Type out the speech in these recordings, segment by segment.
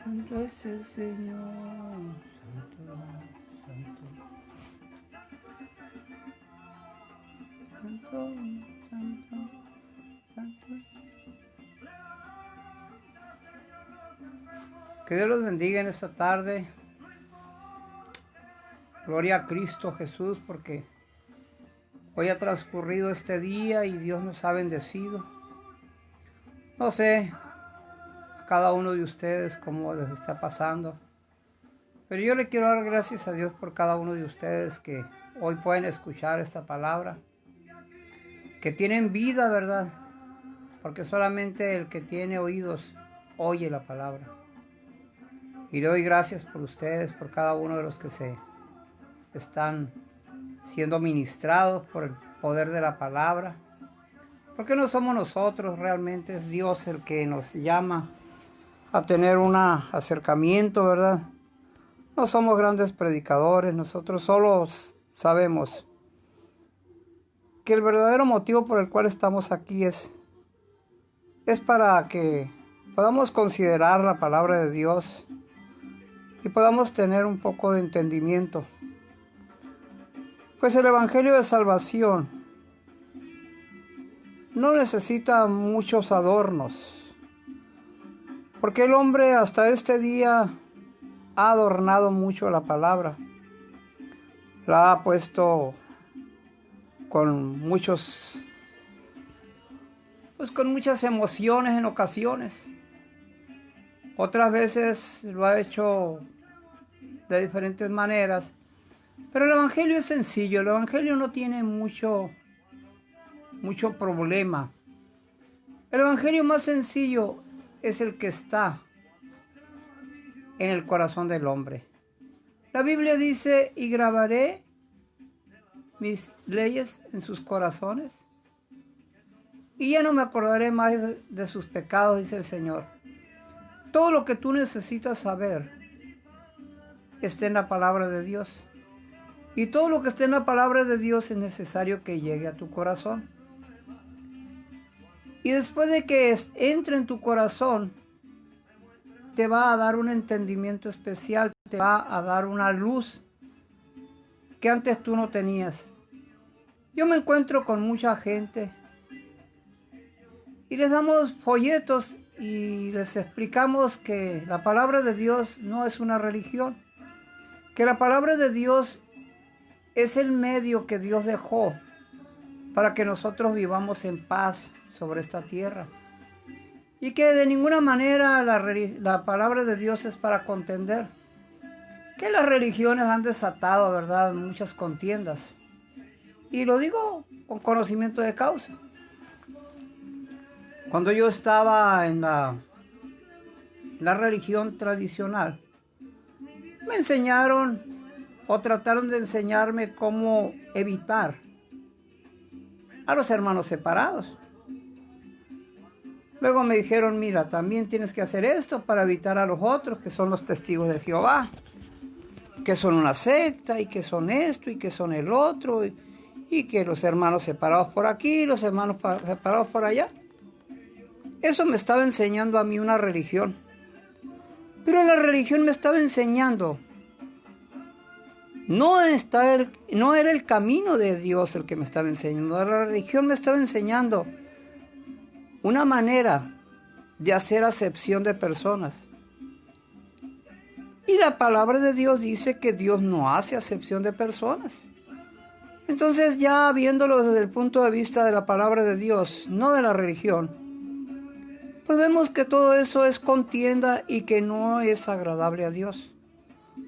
Santo es el Señor. Santo, santo. Santo, santo, santo. Que Dios los bendiga en esta tarde. Gloria a Cristo Jesús, porque hoy ha transcurrido este día y Dios nos ha bendecido. No sé a cada uno de ustedes cómo les está pasando, pero yo le quiero dar gracias a Dios por cada uno de ustedes que hoy pueden escuchar esta palabra, que tienen vida, ¿verdad? Porque solamente el que tiene oídos oye la palabra. Y le doy gracias por ustedes, por cada uno de los que se están siendo ministrados por el poder de la palabra. Porque no somos nosotros, realmente es Dios el que nos llama a tener un acercamiento, ¿verdad? No somos grandes predicadores, nosotros solo sabemos que el verdadero motivo por el cual estamos aquí es para que podamos considerar la palabra de Dios y podamos tener un poco de entendimiento. Pues el Evangelio de Salvación no necesita muchos adornos, porque el hombre hasta este día ha adornado mucho la palabra, la ha puesto con muchas emociones en ocasiones. Otras veces lo ha hecho de diferentes maneras, pero el Evangelio es sencillo, el Evangelio no tiene mucho problema. El Evangelio más sencillo es el que está en el corazón del hombre. La Biblia dice, y grabaré mis leyes en sus corazones, y ya no me acordaré más de sus pecados, dice el Señor. Todo lo que tú necesitas saber está en la palabra de Dios. Y todo lo que está en la palabra de Dios es necesario que llegue a tu corazón. Y después de que entre en tu corazón, te va a dar un entendimiento especial, te va a dar una luz que antes tú no tenías. Yo me encuentro con mucha gente y les damos folletos y les explicamos que la palabra de Dios no es una religión, que la palabra de Dios es el medio que Dios dejó para que nosotros vivamos en paz sobre esta tierra. Y que de ninguna manera la palabra de Dios es para contender. Que las religiones han desatado, ¿verdad?, muchas contiendas. Y lo digo con conocimiento de causa. Cuando yo estaba en la religión tradicional, me enseñaron o trataron de enseñarme cómo evitar a los hermanos separados. Luego me dijeron, mira, también tienes que hacer esto para evitar a los otros, que son los testigos de Jehová, que son una secta, y que son esto, y que son el otro, y que los hermanos separados por aquí, los hermanos separados por allá. Eso me estaba enseñando a mí una religión. Pero la religión me estaba enseñando, no era el camino de Dios el que me estaba enseñando. La religión me estaba enseñando una manera de hacer acepción de personas. Y la palabra de Dios dice que Dios no hace acepción de personas. Entonces, ya viéndolo desde el punto de vista de la palabra de Dios, no de la religión, pues vemos que todo eso es contienda y que no es agradable a Dios.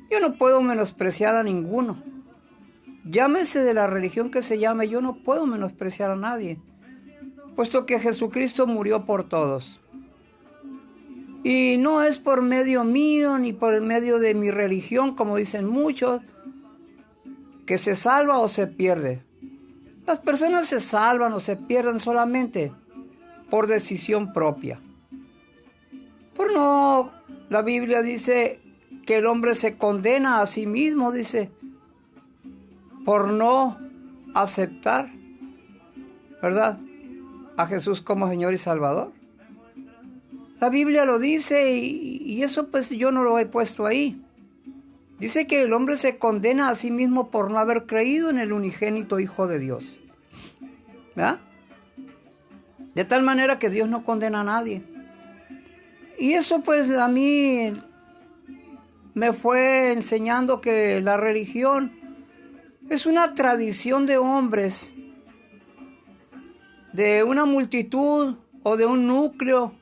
Yo no puedo menospreciar a ninguno. Llámese de la religión que se llame, yo no puedo menospreciar a nadie, puesto que Jesucristo murió por todos. Y no es por medio mío ni por el medio de mi religión, como dicen muchos, que se salva o se pierde. Las personas se salvan o se pierden solamente por decisión propia. La Biblia dice que el hombre se condena a sí mismo, dice, por no aceptar, ¿verdad?, a Jesús como Señor y Salvador. La Biblia lo dice y eso pues yo no lo he puesto ahí. Dice que el hombre se condena a sí mismo por no haber creído en el unigénito Hijo de Dios. ¿Verdad? De tal manera que Dios no condena a nadie. Y eso pues a mí me fue enseñando que la religión es una tradición de hombres, de una multitud o de un núcleo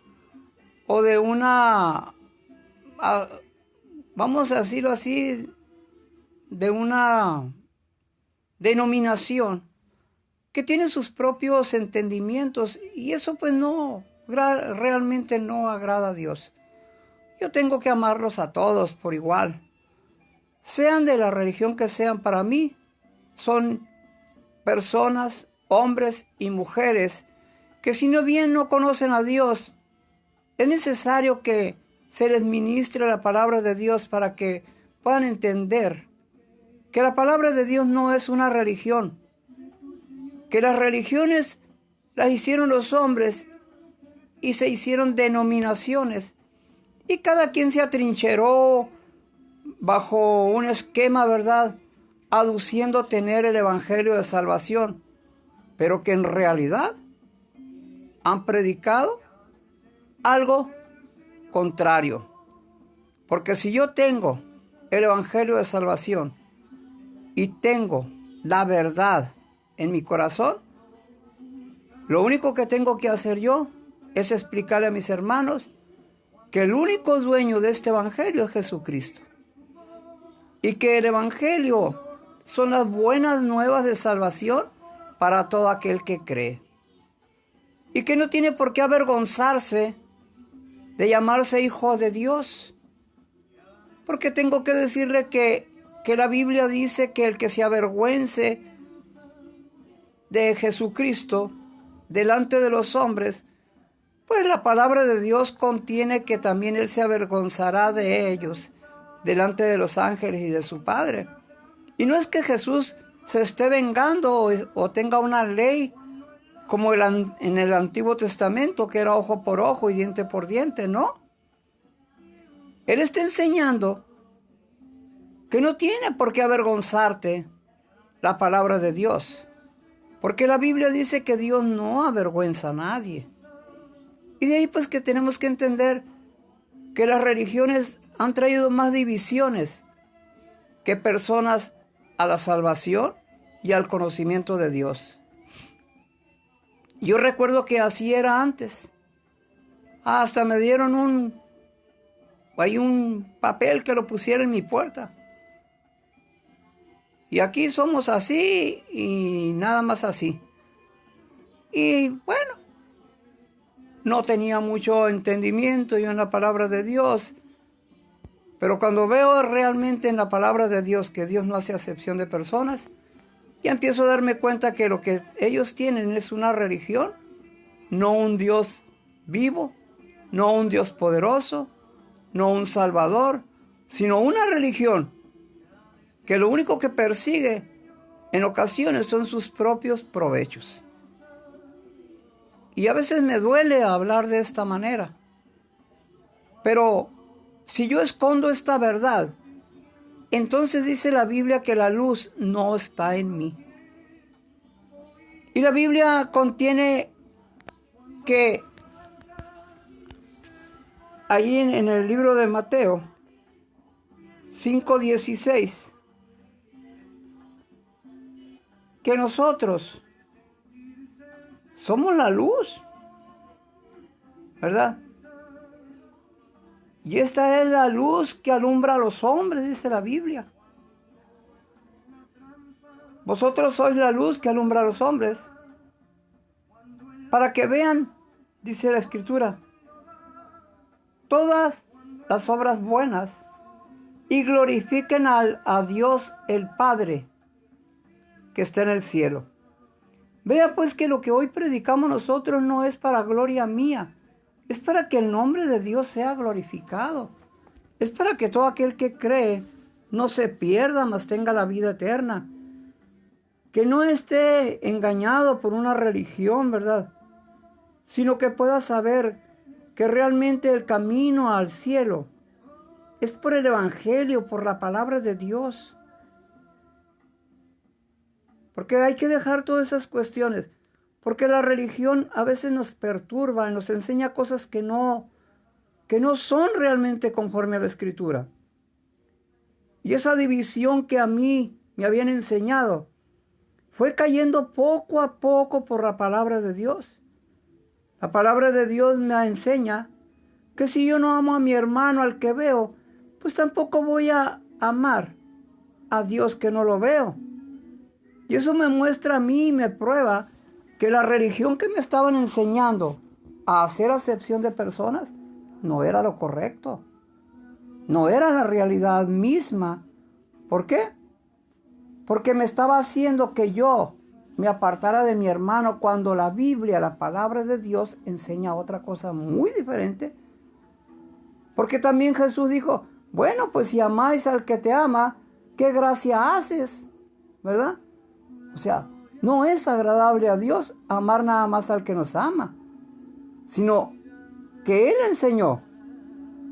o de una, vamos a decirlo así, de una denominación que tiene sus propios entendimientos y eso pues no, realmente no agrada a Dios. Yo tengo que amarlos a todos por igual. Sean de la religión que sean, para mí son personas, hombres y mujeres que si no bien no conocen a Dios, es necesario que se les ministre la palabra de Dios para que puedan entender que la palabra de Dios no es una religión, que las religiones las hicieron los hombres y se hicieron denominaciones y cada quien se atrincheró bajo un esquema, ¿verdad?, aduciendo tener el evangelio de salvación, pero que en realidad han predicado algo contrario. Porque si yo tengo el evangelio de salvación y tengo la verdad en mi corazón, lo único que tengo que hacer yo es explicarle a mis hermanos que el único dueño de este evangelio es Jesucristo. Y que el evangelio son las buenas nuevas de salvación para todo aquel que cree. Y que no tiene por qué avergonzarse de llamarse hijo de Dios. Porque tengo que decirle que la Biblia dice que el que se avergüence de Jesucristo delante de los hombres, pues la palabra de Dios contiene que también Él se avergonzará de ellos delante de los ángeles y de su Padre. Y no es que Jesús se esté vengando o tenga una ley como en el Antiguo Testamento, que era ojo por ojo y diente por diente, no. Él está enseñando que no tiene por qué avergonzarte la palabra de Dios, porque la Biblia dice que Dios no avergüenza a nadie. Y de ahí pues que tenemos que entender que las religiones han traído más divisiones que personas a la salvación y al conocimiento de Dios. Yo recuerdo que así era antes. Hasta me dieron un papel que lo pusiera en mi puerta. Y aquí somos así y nada más así. Y bueno, no tenía mucho entendimiento yo en la palabra de Dios. Pero cuando veo realmente en la palabra de Dios que Dios no hace acepción de personas, ya empiezo a darme cuenta que lo que ellos tienen es una religión, no un Dios vivo, no un Dios poderoso, no un Salvador, sino una religión que lo único que persigue en ocasiones son sus propios provechos. Y a veces me duele hablar de esta manera, pero si yo escondo esta verdad, entonces dice la Biblia que la luz no está en mí. Y la Biblia contiene que ahí en el libro de Mateo 5:16, que nosotros somos la luz, ¿verdad? Y esta es la luz que alumbra a los hombres, dice la Biblia. Vosotros sois la luz que alumbra a los hombres, para que vean, dice la Escritura, todas las obras buenas y glorifiquen a Dios el Padre que está en el cielo. Vea pues que lo que hoy predicamos nosotros no es para gloria mía, es para que el nombre de Dios sea glorificado. Es para que todo aquel que cree no se pierda, mas tenga la vida eterna. Que no esté engañado por una religión, ¿verdad? Sino que pueda saber que realmente el camino al cielo es por el Evangelio, por la palabra de Dios. Porque hay que dejar todas esas cuestiones. Porque la religión a veces nos perturba, nos enseña cosas que no son realmente conforme a la Escritura. Y esa división que a mí me habían enseñado fue cayendo poco a poco por la palabra de Dios. La palabra de Dios me enseña que si yo no amo a mi hermano, al que veo, pues tampoco voy a amar a Dios que no lo veo. Y eso me muestra a mí y me prueba que la religión que me estaban enseñando a hacer acepción de personas no era lo correcto. No era la realidad misma. ¿Por qué? Porque me estaba haciendo que yo me apartara de mi hermano cuando la Biblia, la palabra de Dios, enseña otra cosa muy diferente. Porque también Jesús dijo, bueno, pues si amáis al que te ama, ¿qué gracia haces? ¿Verdad? O sea, no es agradable a Dios amar nada más al que nos ama, sino que Él enseñó,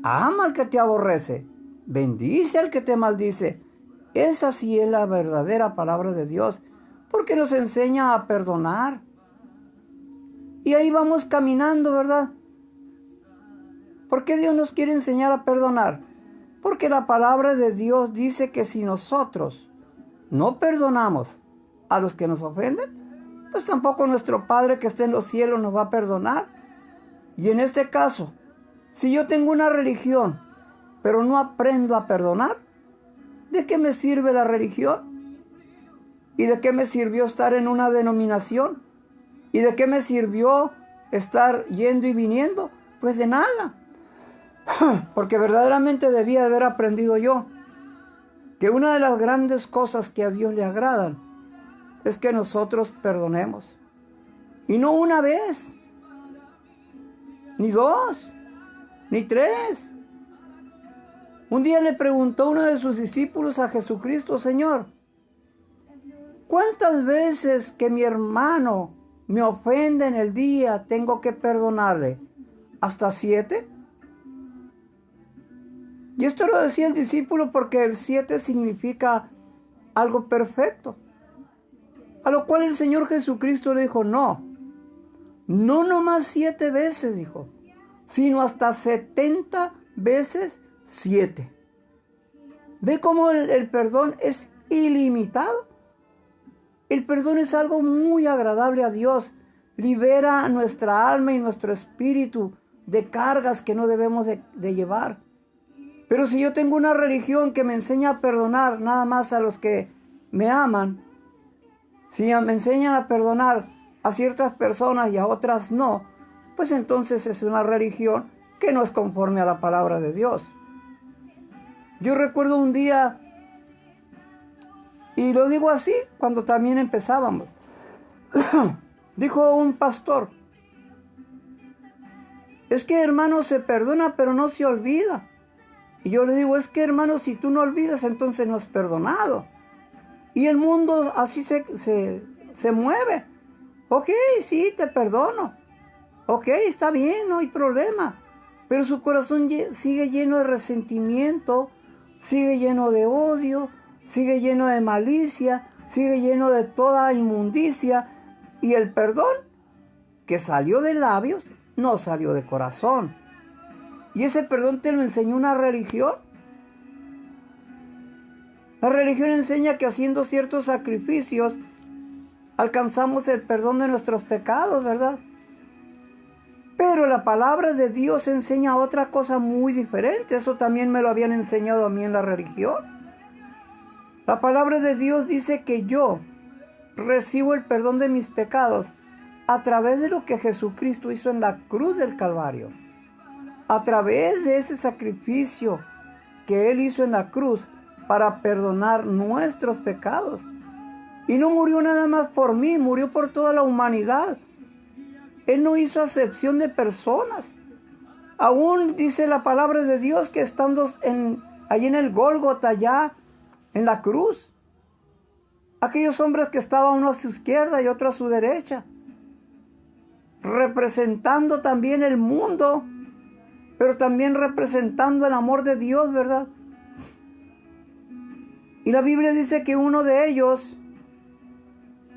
ama al que te aborrece, bendice al que te maldice. Esa sí es la verdadera palabra de Dios, porque nos enseña a perdonar. Y ahí vamos caminando, ¿verdad? ¿Por qué Dios nos quiere enseñar a perdonar? Porque la palabra de Dios dice que si nosotros no perdonamos a los que nos ofenden, pues tampoco nuestro Padre que está en los cielos nos va a perdonar. Y en este caso, si yo tengo una religión, pero no aprendo a perdonar, ¿de qué me sirve la religión? ¿Y de qué me sirvió estar en una denominación? ¿Y de qué me sirvió estar yendo y viniendo? Pues de nada. Porque verdaderamente debía haber aprendido yo que una de las grandes cosas que a Dios le agradan es que nosotros perdonemos. Y no una vez, ni dos, ni tres. Un día le preguntó uno de sus discípulos a Jesucristo, Señor, ¿cuántas veces que mi hermano me ofende en el día tengo que perdonarle? ¿Hasta 7? Y esto lo decía el discípulo porque el 7 significa algo perfecto. A lo cual el Señor Jesucristo le dijo, no nomás 7 veces, dijo, sino hasta 70 veces 7. ¿Ve cómo el perdón es ilimitado? El perdón es algo muy agradable a Dios. Libera nuestra alma y nuestro espíritu de cargas que no debemos de llevar. Pero si yo tengo una religión que me enseña a perdonar nada más a los que me aman, si me enseñan a perdonar a ciertas personas y a otras no, pues entonces es una religión que no es conforme a la palabra de Dios. Yo recuerdo un día, y lo digo así, cuando también empezábamos, dijo un pastor, es que hermano se perdona pero no se olvida. Y yo le digo, es que hermano, si tú no olvidas, entonces no has perdonado. Y el mundo así se mueve. Ok, sí, te perdono. Ok, está bien, no hay problema. Pero su corazón sigue lleno de resentimiento, sigue lleno de odio, sigue lleno de malicia, sigue lleno de toda inmundicia. Y el perdón que salió de labios no salió de corazón. ¿Y ese perdón te lo enseñó una religión? La religión enseña que haciendo ciertos sacrificios alcanzamos el perdón de nuestros pecados, ¿verdad? Pero la palabra de Dios enseña otra cosa muy diferente. Eso también me lo habían enseñado a mí en la religión. La palabra de Dios dice que yo recibo el perdón de mis pecados a través de lo que Jesucristo hizo en la cruz del Calvario. A través de ese sacrificio que Él hizo en la cruz para perdonar nuestros pecados. Y no murió nada más por mí, murió por toda la humanidad. Él no hizo acepción de personas. Aún dice la palabra de Dios que estando allí en el Gólgota, allá en la cruz, aquellos hombres que estaban uno a su izquierda y otro a su derecha, representando también el mundo pero también representando el amor de Dios, ¿verdad? Y la Biblia dice que uno de ellos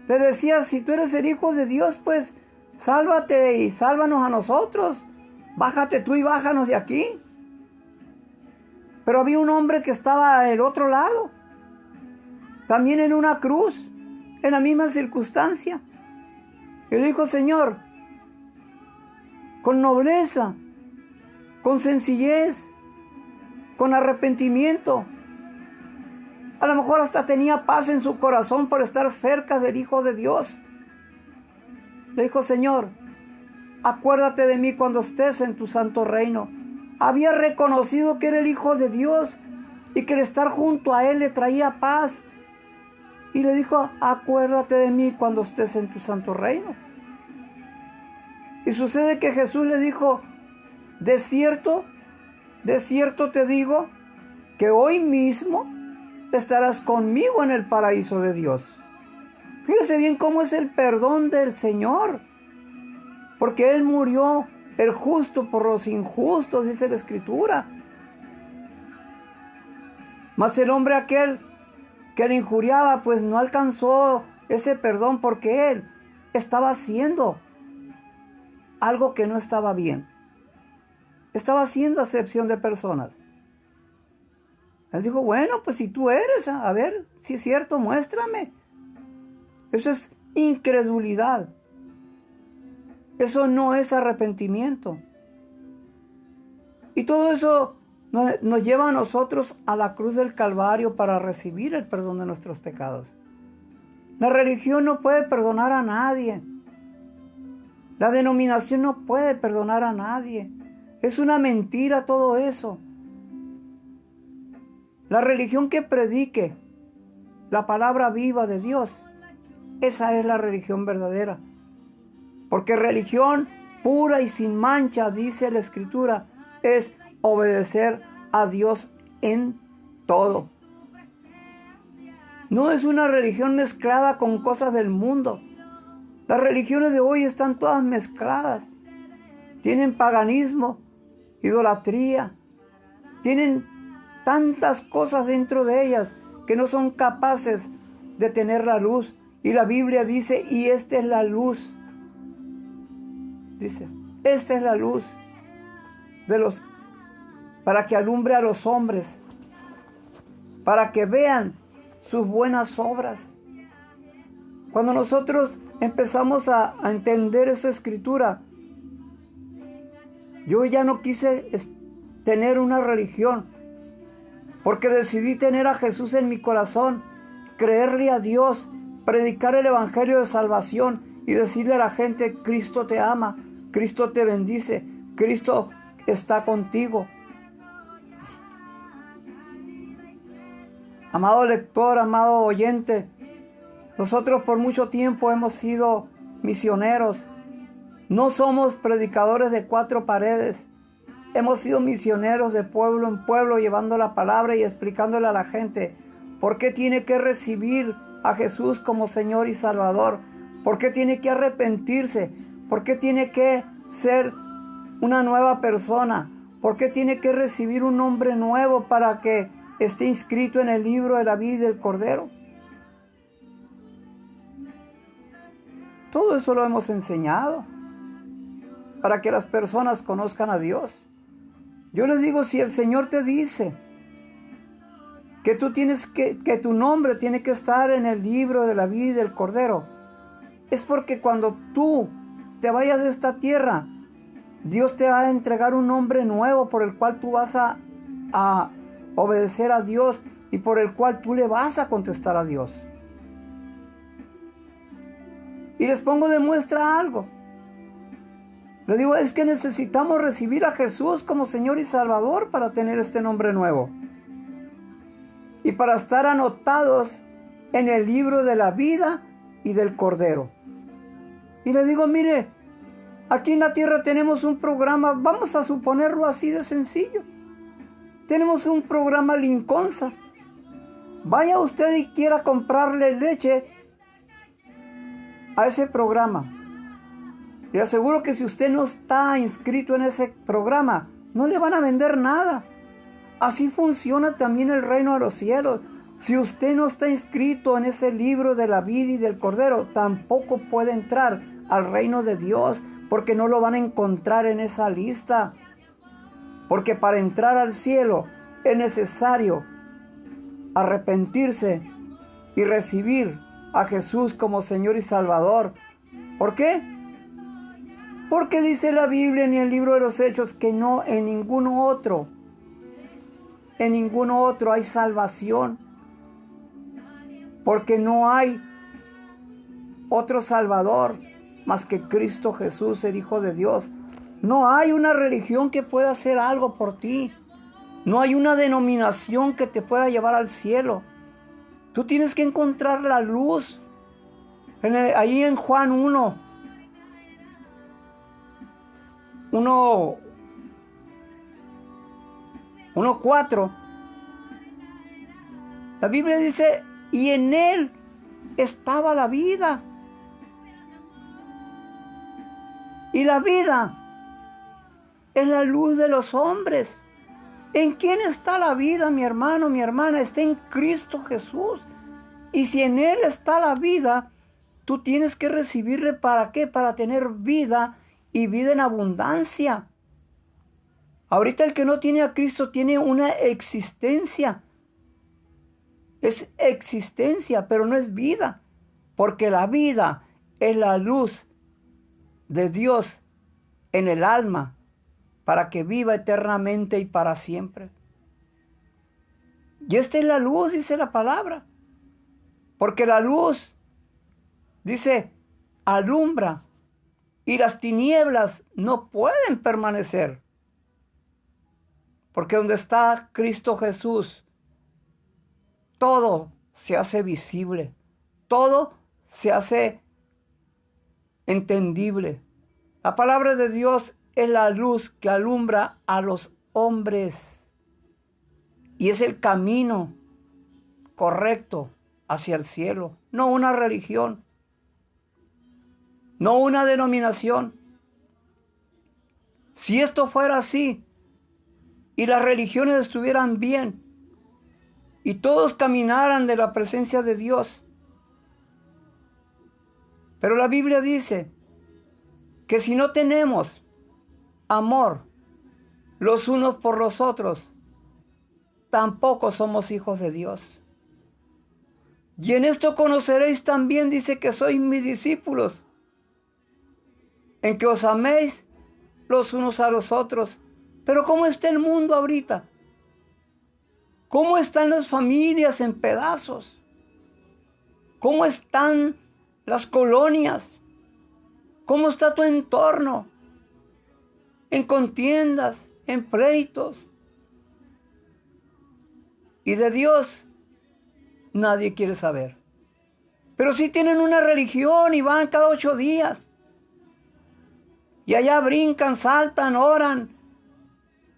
le decía, si tú eres el Hijo de Dios, pues sálvate y sálvanos a nosotros. Bájate tú y bájanos de aquí. Pero había un hombre que estaba al otro lado, también en una cruz, en la misma circunstancia. Y le dijo, Señor, con nobleza, con sencillez, con arrepentimiento. A lo mejor hasta tenía paz en su corazón por estar cerca del Hijo de Dios. Le dijo, Señor, acuérdate de mí cuando estés en tu santo reino. Había reconocido que era el Hijo de Dios y que el estar junto a Él le traía paz. Y le dijo, acuérdate de mí cuando estés en tu santo reino. Y sucede que Jesús le dijo, de cierto te digo que hoy mismo estarás conmigo en el paraíso de Dios. Fíjese bien cómo es el perdón del Señor, porque Él murió el justo por los injustos, dice la Escritura. Mas el hombre aquel que le injuriaba, pues no alcanzó ese perdón porque él estaba haciendo algo que no estaba bien. Estaba haciendo acepción de personas. Él dijo, bueno, pues si tú eres, a ver, si es cierto, muéstrame. Eso es incredulidad. Eso no es arrepentimiento. Y todo eso nos lleva a nosotros a la cruz del Calvario para recibir el perdón de nuestros pecados. La religión no puede perdonar a nadie. La denominación no puede perdonar a nadie. Es una mentira todo eso. La religión que predique la palabra viva de Dios, esa es la religión verdadera. Porque religión pura y sin mancha, dice la Escritura, es obedecer a Dios en todo. No es una religión mezclada con cosas del mundo. Las religiones de hoy están todas mezcladas. Tienen paganismo, idolatría, tienen tantas cosas dentro de ellas que no son capaces de tener la luz. Y la Biblia dice, y esta es la luz. Dice, esta es la luz para que alumbre a los hombres, para que vean sus buenas obras. Cuando nosotros empezamos a entender esa Escritura, yo ya no quise tener una religión, porque decidí tener a Jesús en mi corazón, creerle a Dios, predicar el Evangelio de salvación y decirle a la gente, Cristo te ama, Cristo te bendice, Cristo está contigo. Amado lector, amado oyente, nosotros por mucho tiempo hemos sido misioneros. No somos predicadores de cuatro paredes. Hemos sido misioneros de pueblo en pueblo, llevando la palabra y explicándole a la gente por qué tiene que recibir a Jesús como Señor y Salvador, por qué tiene que arrepentirse, por qué tiene que ser una nueva persona, por qué tiene que recibir un nombre nuevo para que esté inscrito en el libro de la vida del Cordero. Todo eso lo hemos enseñado para que las personas conozcan a Dios. Yo les digo, si el Señor te dice que tú tienes que tu nombre tiene que estar en el libro de la vida del Cordero, es porque cuando tú te vayas de esta tierra, Dios te va a entregar un nombre nuevo por el cual tú vas a obedecer a Dios y por el cual tú le vas a contestar a Dios. Y les pongo de muestra algo. Les digo, es que necesitamos recibir a Jesús como Señor y Salvador para tener este nombre nuevo. Y para estar anotados en el libro de la vida y del Cordero. Y les digo, mire, aquí en la tierra tenemos un programa, vamos a suponerlo así de sencillo. Tenemos un programa Linconsa. Vaya usted y quiera comprarle leche a ese programa. Le aseguro que si usted no está inscrito en ese programa, no le van a vender nada. Así funciona también el reino de los cielos. Si usted no está inscrito en ese libro de la vida y del Cordero, tampoco puede entrar al reino de Dios, porque no lo van a encontrar en esa lista. Porque para entrar al cielo es necesario arrepentirse y recibir a Jesús como Señor y Salvador. ¿Por qué? Porque dice la Biblia en el libro de los Hechos que no en ninguno otro hay salvación. Porque no hay otro Salvador más que Cristo Jesús, el Hijo de Dios. No hay una religión que pueda hacer algo por ti. No hay una denominación que te pueda llevar al cielo. Tú tienes que encontrar la luz. Ahí en Juan 1:4, la Biblia dice, y en él estaba la vida. Y la vida es la luz de los hombres. ¿En quién está la vida, mi hermano, mi hermana? Está en Cristo Jesús. Y si en Él está la vida, tú tienes que recibirle, ¿para qué? Para tener vida y vida en abundancia. Ahorita el que no tiene a Cristo tiene una existencia. Es existencia, pero no es vida. Porque la vida es la luz de Dios en el alma, para que viva eternamente y para siempre. Y esta es la luz, dice la palabra. Porque la luz, dice, alumbra, y las tinieblas no pueden permanecer. Porque donde está Cristo Jesús, todo se hace visible, todo se hace entendible. La palabra de Dios es la luz que alumbra a los hombres y es el camino correcto hacia el cielo, no una religión, no una denominación. Si esto fuera así y las religiones estuvieran bien y todos caminaran de la presencia de Dios, pero la Biblia dice que si no tenemos amor los unos por los otros, tampoco somos hijos de Dios. Y en esto conoceréis también, dice, que sois mis discípulos, en que os améis los unos a los otros. Pero ¿cómo está el mundo ahorita? ¿Cómo están las familias en pedazos? ¿Cómo están las colonias? ¿Cómo está tu entorno? En contiendas, en pleitos. Y de Dios nadie quiere saber. Pero sí tienen una religión y van cada 8 días. Y allá brincan, saltan, oran.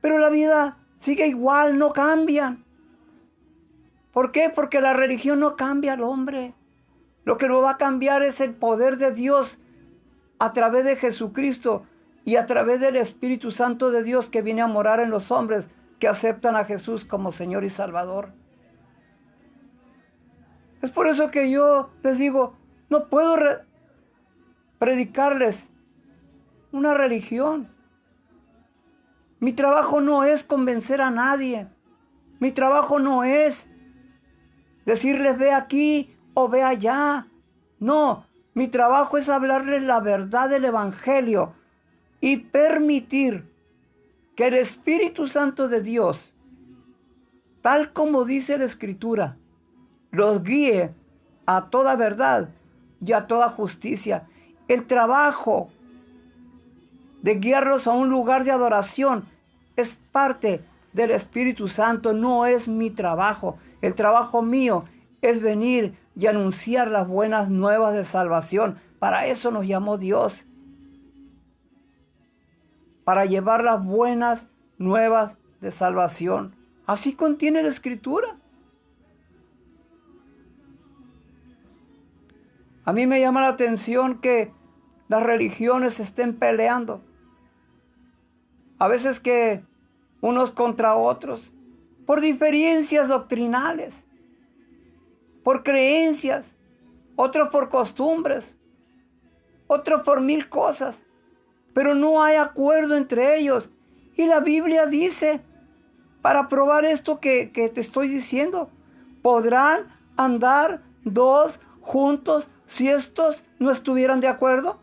Pero la vida sigue igual, no cambian. ¿Por qué? Porque la religión no cambia al hombre. Lo que lo va a cambiar es el poder de Dios a través de Jesucristo y a través del Espíritu Santo de Dios que viene a morar en los hombres que aceptan a Jesús como Señor y Salvador. Es por eso que yo les digo, no puedo predicarles una religión. Mi trabajo no es convencer a nadie. Mi trabajo no es decirles ve aquí o ve allá. No, mi trabajo es hablarles la verdad del Evangelio y permitir que el Espíritu Santo de Dios, tal como dice la Escritura, los guíe a toda verdad y a toda justicia. El trabajo de guiarlos a un lugar de adoración es parte del Espíritu Santo, no es mi trabajo. El trabajo mío es venir y anunciar las buenas nuevas de salvación. Para eso nos llamó Dios. Para llevar las buenas nuevas de salvación. Así contiene la Escritura. A mí me llama la atención que las religiones estén peleando. A veces que unos contra otros, por diferencias doctrinales, por creencias, otros por costumbres, otros por 1000 cosas, pero no hay acuerdo entre ellos. Y la Biblia dice, para probar esto que te estoy diciendo, ¿podrán andar 2 juntos si estos no estuvieran de acuerdo?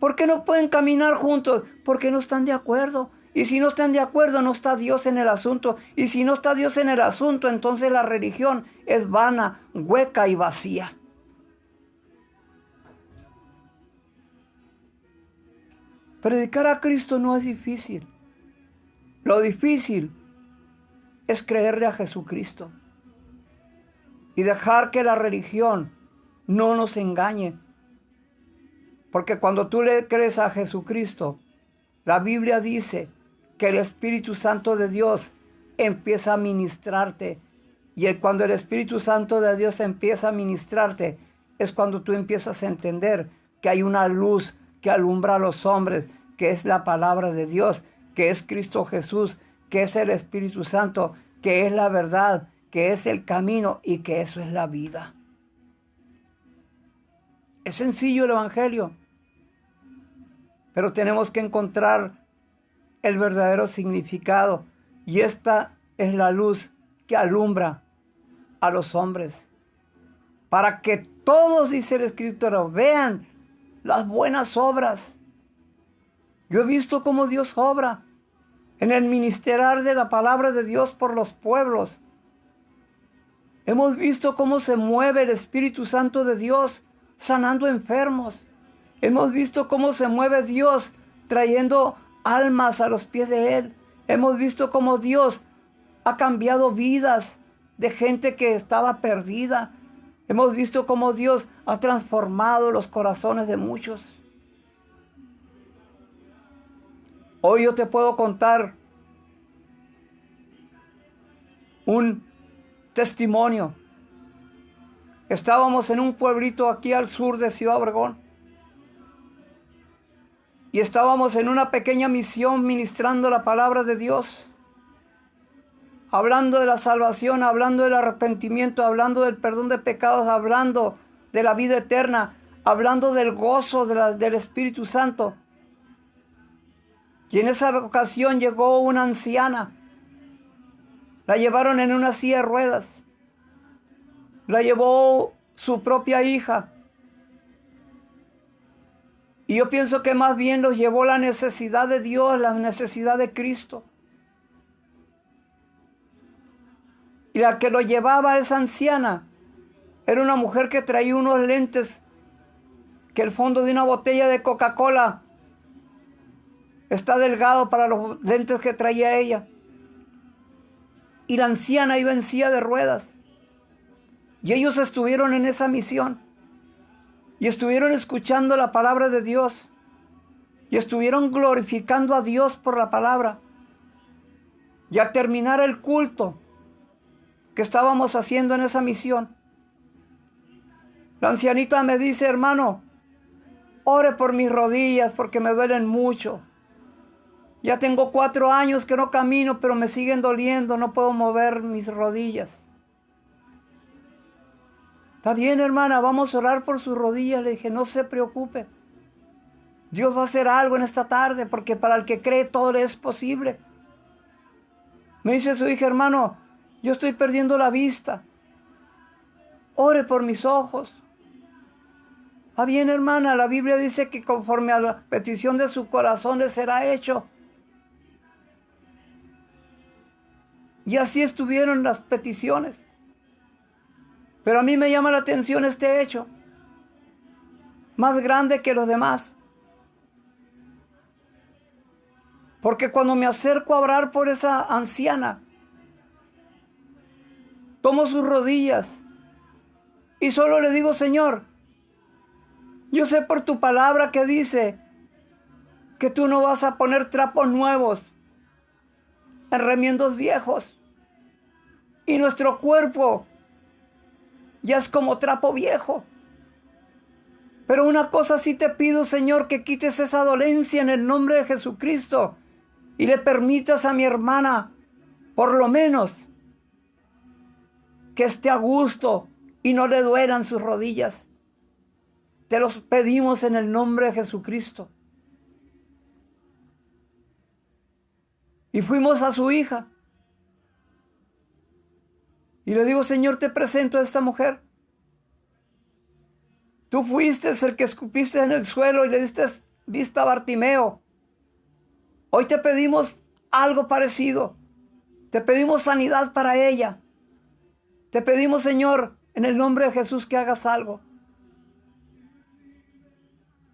¿Por qué no pueden caminar juntos? Porque no están de acuerdo. Y si no están de acuerdo, no está Dios en el asunto. Y si no está Dios en el asunto, entonces la religión es vana, hueca y vacía. Predicar a Cristo no es difícil. Lo difícil es creerle a Jesucristo y dejar que la religión no nos engañe. Porque cuando tú le crees a Jesucristo, la Biblia dice que el Espíritu Santo de Dios empieza a ministrarte. Y cuando el Espíritu Santo de Dios empieza a ministrarte, es cuando tú empiezas a entender que hay una luz que alumbra a los hombres, que es la palabra de Dios, que es Cristo Jesús, que es el Espíritu Santo, que es la verdad, que es el camino y que eso es la vida. Es sencillo el Evangelio, pero tenemos que encontrar el verdadero significado, y esta es la luz que alumbra a los hombres, para que todos, dice el Escritor, vean las buenas obras. Yo he visto cómo Dios obra en el ministrar de la palabra de Dios por los pueblos. Hemos visto cómo se mueve el Espíritu Santo de Dios sanando enfermos. Hemos visto cómo se mueve Dios trayendo almas a los pies de Él. Hemos visto cómo Dios ha cambiado vidas de gente que estaba perdida. Hemos visto cómo Dios ha transformado los corazones de muchos. Hoy yo te puedo contar un testimonio. Estábamos en un pueblito aquí al sur de Ciudad Obregón. Y estábamos en una pequeña misión ministrando la palabra de Dios. Hablando de la salvación, hablando del arrepentimiento, hablando del perdón de pecados, hablando de la vida eterna, hablando del gozo del Espíritu Santo. Y en esa ocasión llegó una anciana. La llevaron en una silla de ruedas. La llevó su propia hija. Y yo pienso que más bien los llevó la necesidad de Dios, la necesidad de Cristo. Y la que lo llevaba, esa anciana, era una mujer que traía unos lentes que el fondo de una botella de Coca-Cola está delgado para los lentes que traía ella. Y la anciana iba en silla de ruedas. Y ellos estuvieron en esa misión. Y estuvieron escuchando la palabra de Dios. Y estuvieron glorificando a Dios por la palabra. Y al terminar el culto que estábamos haciendo en esa misión, la ancianita me dice: hermano, ore por mis rodillas porque me duelen mucho. Ya tengo 4 años que no camino, pero me siguen doliendo, no puedo mover mis rodillas. Está bien, hermana, vamos a orar por sus rodillas. Le dije: no se preocupe. Dios va a hacer algo en esta tarde, porque para el que cree todo le es posible. Me dice su hija: hermano, yo estoy perdiendo la vista. Ore por mis ojos. Ah, bien, hermana, la Biblia dice que conforme a la petición de su corazón le será hecho. Y así estuvieron las peticiones. Pero a mí me llama la atención este hecho, más grande que los demás. Porque cuando me acerco a orar por esa anciana, tomo sus rodillas y solo le digo: Señor, yo sé por tu palabra que dice que tú no vas a poner trapos nuevos en remiendos viejos. Y nuestro cuerpo ya es como trapo viejo. Pero una cosa sí te pido, Señor, que quites esa dolencia en el nombre de Jesucristo. y le permitas a mi hermana, por lo menos, que esté a gusto y no le duelan sus rodillas. Te los pedimos en el nombre de Jesucristo. Y fuimos a su hija. Y le digo, Señor, te presento a esta mujer. Tú fuiste el que escupiste en el suelo y le diste vista a Bartimeo. Hoy te pedimos algo parecido. Te pedimos sanidad para ella. Te pedimos, Señor, en el nombre de Jesús, que hagas algo.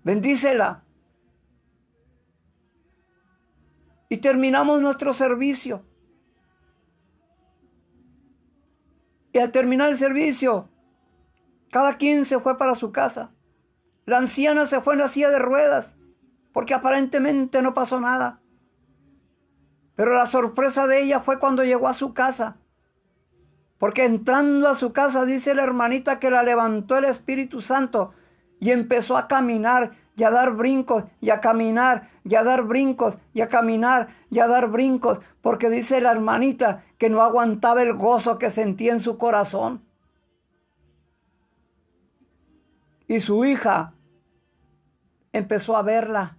Bendícela. Y terminamos nuestro servicio. Y al terminar el servicio, cada quien se fue para su casa. La anciana se fue en la silla de ruedas, porque aparentemente no pasó nada. Pero la sorpresa de ella fue cuando llegó a su casa. Porque entrando a su casa, dice la hermanita que la levantó el Espíritu Santo y empezó a caminar y a dar brincos y a caminar y a dar brincos y a caminar y a dar brincos. Porque dice la hermanita que no aguantaba el gozo que sentía en su corazón. Y su hija empezó a verla,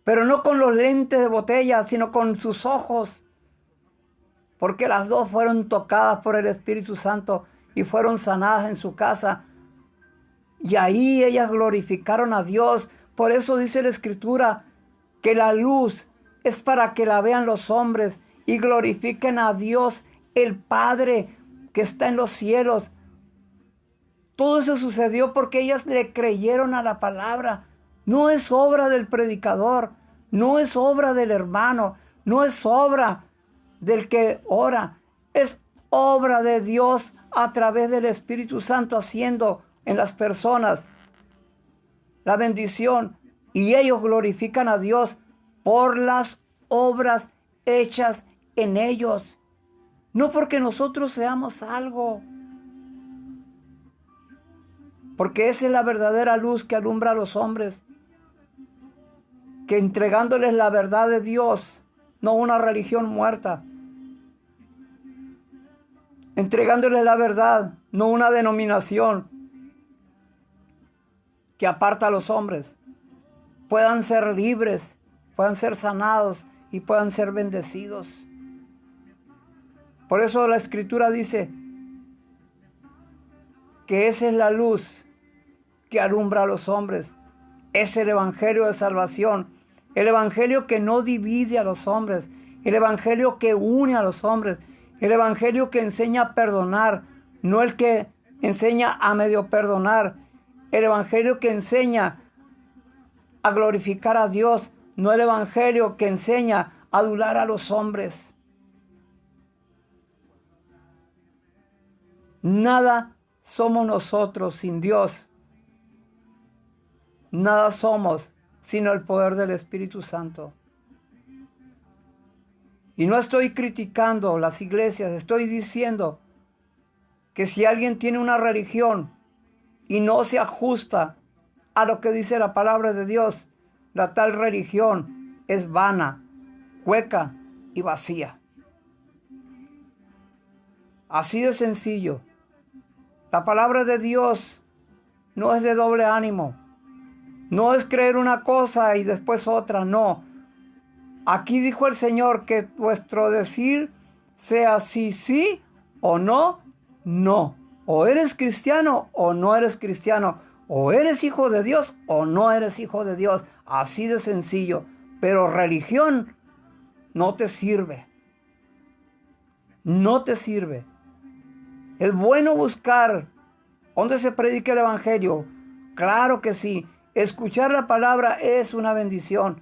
pero no con los lentes de botella, sino con sus ojos. Porque las dos fueron tocadas por el Espíritu Santo y fueron sanadas en su casa. Y ahí ellas glorificaron a Dios. Por eso dice la Escritura que la luz es para que la vean los hombres y glorifiquen a Dios, el Padre que está en los cielos. Todo eso sucedió porque ellas le creyeron a la palabra. No es obra del predicador, no es obra del hermano, no es obra del que ora, es obra de Dios a través del Espíritu Santo haciendo en las personas la bendición, y ellos glorifican a Dios por las obras hechas en ellos, no porque nosotros seamos algo, porque esa es la verdadera luz que alumbra a los hombres, que entregándoles la verdad de Dios, no una religión muerta, entregándoles la verdad, no una denominación que aparta a los hombres, puedan ser libres, puedan ser sanados y puedan ser bendecidos. Por eso la Escritura dice que esa es la luz que alumbra a los hombres. Es el Evangelio de salvación, el Evangelio que no divide a los hombres, el Evangelio que une a los hombres, el Evangelio que enseña a perdonar, no el que enseña a medio perdonar, el Evangelio que enseña a glorificar a Dios, no el Evangelio que enseña a adular a los hombres. Nada somos nosotros sin Dios. Nada somos sino el poder del Espíritu Santo. Y no estoy criticando las iglesias, estoy diciendo que si alguien tiene una religión y no se ajusta a lo que dice la palabra de Dios, la tal religión es vana, hueca y vacía. Así de sencillo. La palabra de Dios no es de doble ánimo. No es creer una cosa y después otra, no. Aquí dijo el Señor que vuestro decir sea sí, sí, o no, no. O eres cristiano o no eres cristiano. O eres hijo de Dios o no eres hijo de Dios. Así de sencillo. Pero religión no te sirve. No te sirve. Es bueno buscar dónde se predica el Evangelio. Claro que sí. Escuchar la palabra es una bendición.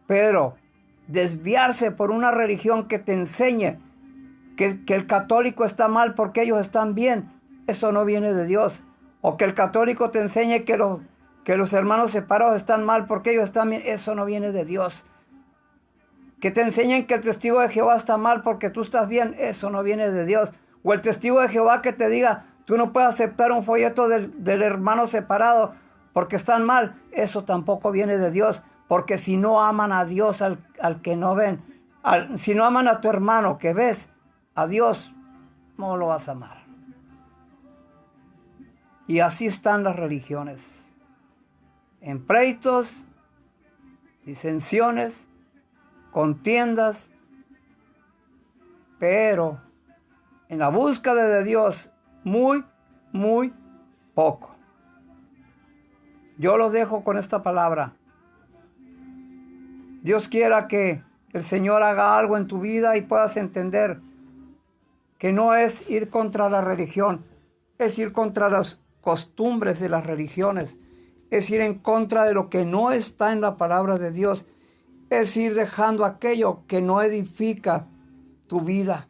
Pero desviarse por una religión que te enseñe que el católico está mal porque ellos están bien, eso no viene de Dios. O que el católico te enseñe que los hermanos separados están mal porque ellos están bien, eso no viene de Dios. Que te enseñen que el testigo de Jehová está mal porque tú estás bien, eso no viene de Dios. O el testigo de Jehová que te diga, tú no puedes aceptar un folleto del hermano separado porque están mal, eso tampoco viene de Dios. Porque si no aman a Dios al que no ven, si no aman a tu hermano que ves, a Dios no lo vas a amar. Y así están las religiones, en pleitos, disensiones, contiendas, pero en la búsqueda de Dios muy, muy poco. Yo los dejo con esta palabra. Dios quiera que el Señor haga algo en tu vida y puedas entender que no es ir contra la religión, es ir contra las costumbres de las religiones, es ir en contra de lo que no está en la palabra de Dios, es ir dejando aquello que no edifica tu vida,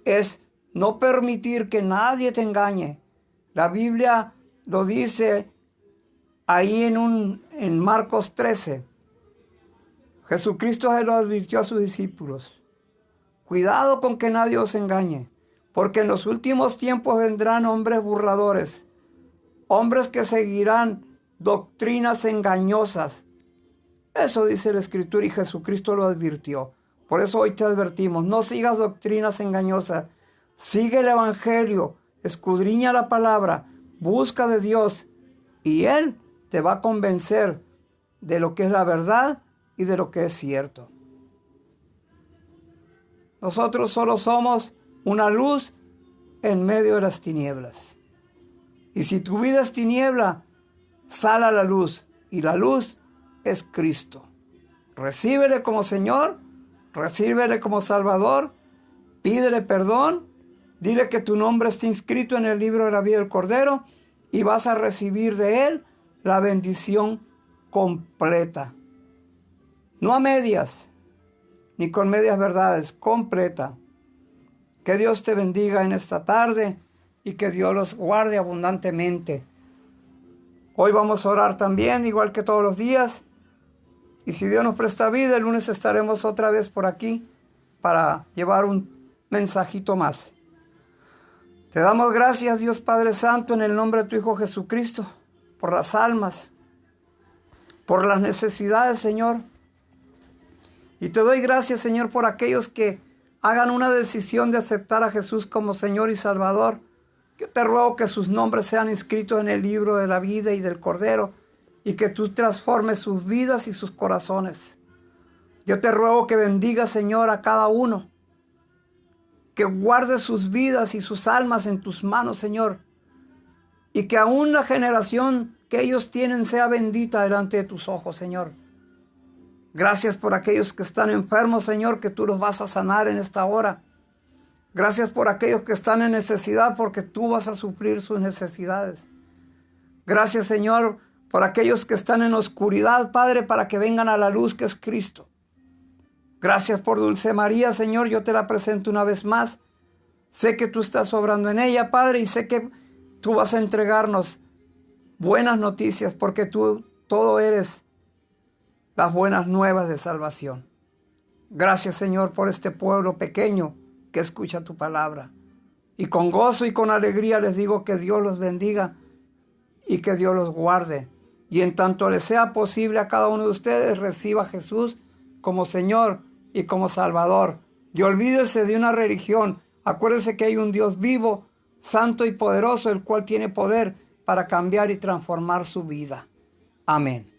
es no permitir que nadie te engañe. La Biblia lo dice ahí en Marcos 13. Jesucristo se lo advirtió a sus discípulos. Cuidado con que nadie os engañe, porque en los últimos tiempos vendrán hombres burladores, hombres que seguirán doctrinas engañosas. Eso dice la Escritura y Jesucristo lo advirtió. Por eso hoy te advertimos, no sigas doctrinas engañosas, sigue el Evangelio, escudriña la palabra, busca de Dios y Él te va a convencer de lo que es la verdad y de lo que es cierto. Nosotros solo somos una luz en medio de las tinieblas. Y si tu vida es tiniebla, sal a la luz. Y la luz es Cristo. Recíbele como Señor, recíbele como Salvador, pídele perdón, dile que tu nombre está inscrito en el libro de la vida del Cordero y vas a recibir de Él la bendición completa. No a medias, ni con medias verdades, completa. Que Dios te bendiga en esta tarde y que Dios los guarde abundantemente. Hoy vamos a orar también, igual que todos los días. Y si Dios nos presta vida, el lunes estaremos otra vez por aquí para llevar un mensajito más. Te damos gracias, Dios Padre Santo, en el nombre de tu Hijo Jesucristo, por las almas, por las necesidades, Señor. Y te doy gracias, Señor, por aquellos que hagan una decisión de aceptar a Jesús como Señor y Salvador. Yo te ruego que sus nombres sean inscritos en el libro de la vida y del Cordero y que tú transformes sus vidas y sus corazones. Yo te ruego que bendiga, Señor, a cada uno, que guarde sus vidas y sus almas en tus manos, Señor, y que aún la generación que ellos tienen sea bendita delante de tus ojos, Señor. Gracias por aquellos que están enfermos, Señor, que tú los vas a sanar en esta hora. Gracias por aquellos que están en necesidad, porque tú vas a suplir sus necesidades. Gracias, Señor, por aquellos que están en oscuridad, Padre, para que vengan a la luz que es Cristo. Gracias por Dulce María, Señor, yo te la presento una vez más. Sé que tú estás obrando en ella, Padre, y sé que tú vas a entregarnos buenas noticias, porque tú todo eres las buenas nuevas de salvación. Gracias, Señor, por este pueblo pequeño que escucha tu palabra. Y con gozo y con alegría les digo que Dios los bendiga y que Dios los guarde. Y en tanto les sea posible a cada uno de ustedes, reciba a Jesús como Señor y como Salvador. Y olvídese de una religión. Acuérdese que hay un Dios vivo, santo y poderoso, el cual tiene poder para cambiar y transformar su vida. Amén.